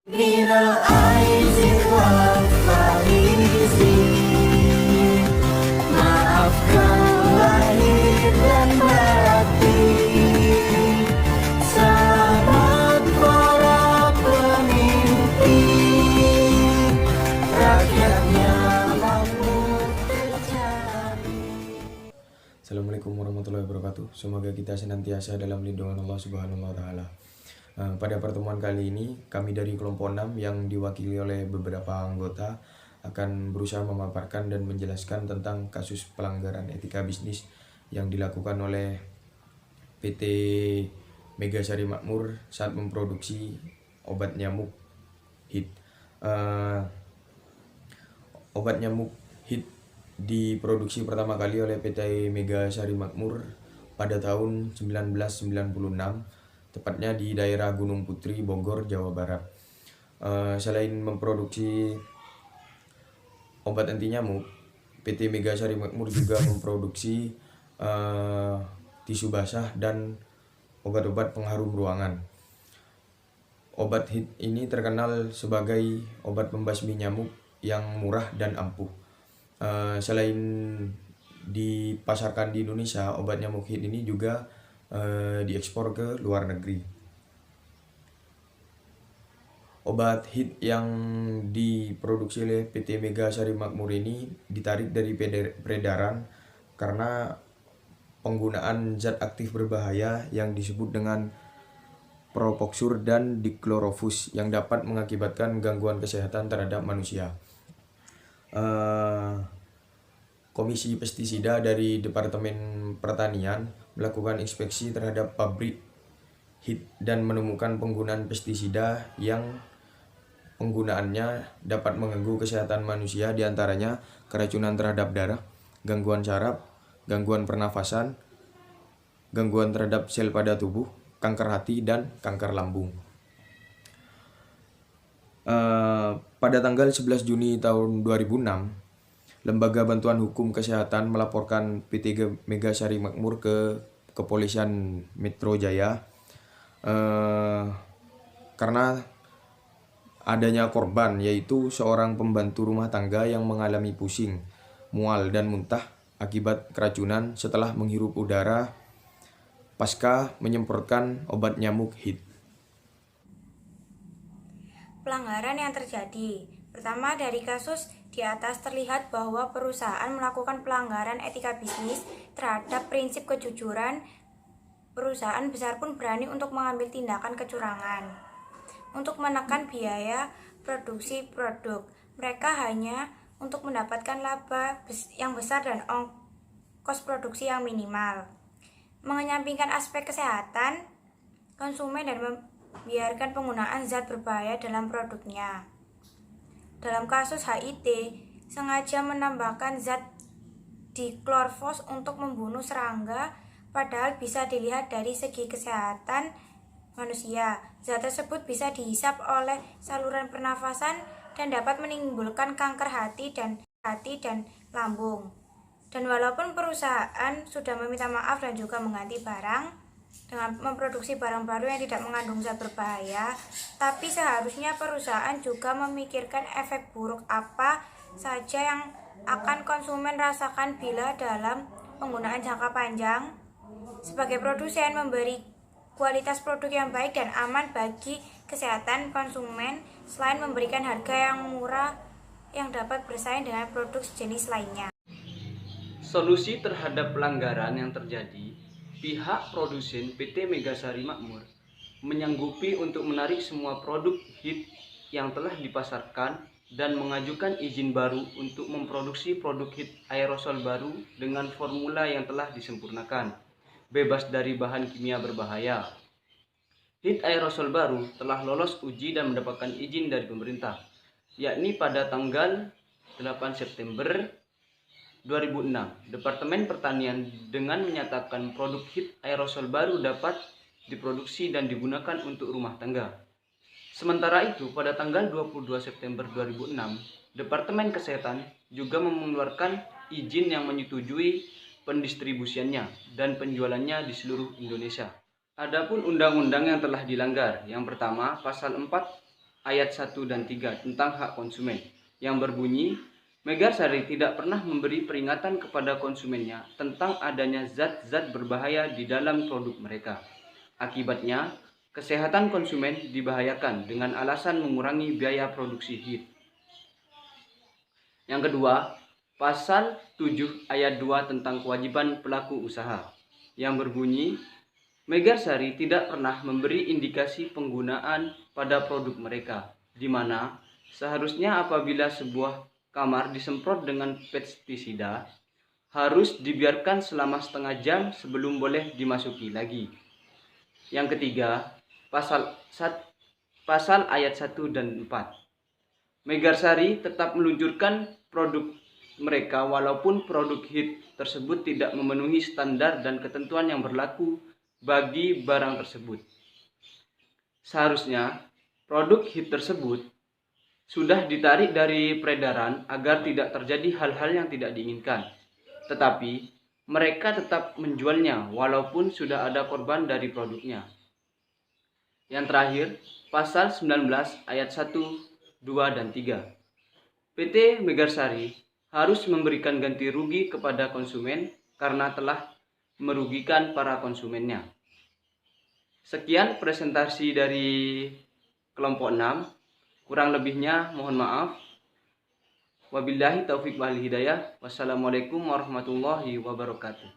Minal aizin wal faizin, maafkan lahir dan batin, selamat para pemimpin, rakyatnya makmur terjamin. Assalamualaikum warahmatullahi wabarakatuh. Semoga kita senantiasa dalam lindungan Allah Subhanahu wa taala. Pada pertemuan kali ini, kami dari kelompok 6 yang diwakili oleh beberapa anggota akan berusaha memaparkan dan menjelaskan tentang kasus pelanggaran etika bisnis yang dilakukan oleh PT Megasari Makmur saat memproduksi obat nyamuk HIT. Obat nyamuk HIT diproduksi pertama kali oleh PT Megasari Makmur pada tahun 1996, tepatnya di daerah Gunung Putri, Bogor, Jawa Barat. Selain memproduksi obat anti nyamuk, PT Megasari Makmur juga memproduksi tisu basah dan obat-obat pengharum ruangan. Obat HIT ini terkenal sebagai obat pembasmi nyamuk yang murah dan ampuh. Selain dipasarkan di Indonesia, obat nyamuk HIT ini juga diekspor ke luar negeri. Obat HIT yang diproduksi oleh PT Megasari Makmur ini ditarik dari peredaran karena penggunaan zat aktif berbahaya yang disebut dengan propoxur dan dichlorophus yang dapat mengakibatkan gangguan kesehatan terhadap manusia. Komisi Pestisida dari Departemen Pertanian melakukan inspeksi terhadap pabrik HIT dan menemukan penggunaan pestisida yang penggunaannya dapat mengganggu kesehatan manusia, diantaranya keracunan terhadap darah, gangguan saraf, gangguan pernafasan, gangguan terhadap sel pada tubuh, kanker hati, dan kanker lambung. Pada tanggal 11 Juni tahun 2006, Lembaga Bantuan Hukum Kesehatan melaporkan PT Megasari Makmur ke Kepolisian Metro Jaya karena adanya korban, yaitu seorang pembantu rumah tangga yang mengalami pusing, mual, dan muntah akibat keracunan setelah menghirup udara pasca menyemprotkan obat nyamuk HIT. Pelanggaran yang terjadi. Pertama, dari kasus di atas terlihat bahwa perusahaan melakukan pelanggaran etika bisnis terhadap prinsip kejujuran. Perusahaan besar pun berani untuk mengambil tindakan kecurangan untuk menekan biaya produksi produk. Mereka hanya untuk mendapatkan laba yang besar dan ongkos produksi yang minimal. Menyampingkan aspek kesehatan konsumen dan membiarkan penggunaan zat berbahaya dalam produknya. Dalam kasus HIT, sengaja menambahkan zat dichlorophos untuk membunuh serangga, padahal bisa dilihat dari segi kesehatan manusia. Zat tersebut bisa dihisap oleh saluran pernafasan dan dapat menimbulkan kanker hati dan lambung. Dan walaupun perusahaan sudah meminta maaf dan juga mengganti barang dengan memproduksi barang baru yang tidak mengandung zat berbahaya, tapi seharusnya perusahaan juga memikirkan efek buruk apa saja yang akan konsumen rasakan bila dalam penggunaan jangka panjang. Sebagai produsen, memberi kualitas produk yang baik dan aman bagi kesehatan konsumen selain memberikan harga yang murah yang dapat bersaing dengan produk sejenis lainnya. Solusi terhadap pelanggaran yang terjadi, pihak produsen PT Megasari Makmur menyanggupi untuk menarik semua produk HIT yang telah dipasarkan dan mengajukan izin baru untuk memproduksi produk HIT aerosol baru dengan formula yang telah disempurnakan, bebas dari bahan kimia berbahaya. HIT aerosol baru telah lolos uji dan mendapatkan izin dari pemerintah, yakni pada tanggal 8 September 2006, Departemen Pertanian dengan menyatakan produk HIT aerosol baru dapat diproduksi dan digunakan untuk rumah tangga. Sementara itu, pada tanggal 22 September 2006, Departemen Kesehatan juga mengeluarkan izin yang menyetujui pendistribusiannya dan penjualannya di seluruh Indonesia. Adapun undang-undang yang telah dilanggar, yang pertama, pasal 4 ayat 1 dan 3 tentang hak konsumen yang berbunyi, Megarsari tidak pernah memberi peringatan kepada konsumennya tentang adanya zat-zat berbahaya di dalam produk mereka. Akibatnya, kesehatan konsumen dibahayakan dengan alasan mengurangi biaya produksi HIT. Yang kedua, pasal 7 ayat 2 tentang kewajiban pelaku usaha yang berbunyi, Megarsari tidak pernah memberi indikasi penggunaan pada produk mereka, di mana seharusnya apabila sebuah kamar disemprot dengan pestisida, harus dibiarkan selama setengah jam sebelum boleh dimasuki lagi. Yang ketiga, pasal ayat 1 dan 4. Megarsari tetap meluncurkan produk mereka walaupun produk HIT tersebut tidak memenuhi standar dan ketentuan yang berlaku bagi barang tersebut. Seharusnya produk HIT tersebut sudah ditarik dari peredaran agar tidak terjadi hal-hal yang tidak diinginkan. Tetapi mereka tetap menjualnya walaupun sudah ada korban dari produknya. Yang terakhir, pasal 19 ayat 1, 2, dan 3. PT Megarsari harus memberikan ganti rugi kepada konsumen karena telah merugikan para konsumennya. Sekian presentasi dari kelompok 6. Kurang lebihnya mohon maaf. Wabillahi taufiq wal hidayah. Wassalamualaikum warahmatullahi wabarakatuh.